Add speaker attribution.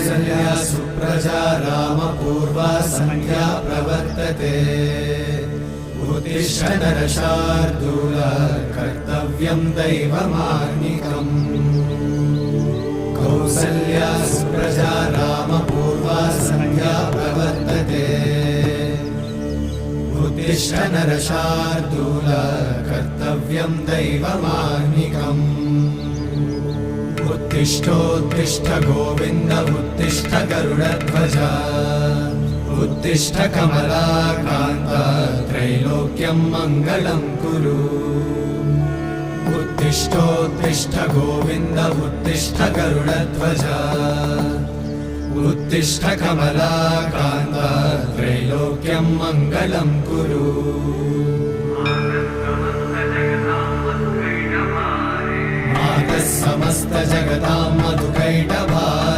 Speaker 1: कौसल्या सुप्रजा रामपूर्वा सन्ध्या प्रवर्तते उत्तिष्ठ नरशार्दूल कर्तव्यं दैवमान्निकम् कौसल्या सुप्रजा रामपूर्वा सन्ध्या प्रवर्तते उत्तिष्ठ नरशार्दूल कर्तव्यं दैवमान्निकम् उत्तिष्ठोत्तिष्ठ गोविन्द उत्तिष्ठ गरुडध्वज उत्तिष्ठ कमलाकान्त त्रैलोक्यं मङ्गलं कुरु उत्तिष्ठोत्तिष्ठ गोविन्द उत्तिष्ठ गरुडध्वज उत्तिष्ठ कमलाकान्त त्रैलोक्यं मङ्गलं कुरु समस्त जगतां मधुकैटभारे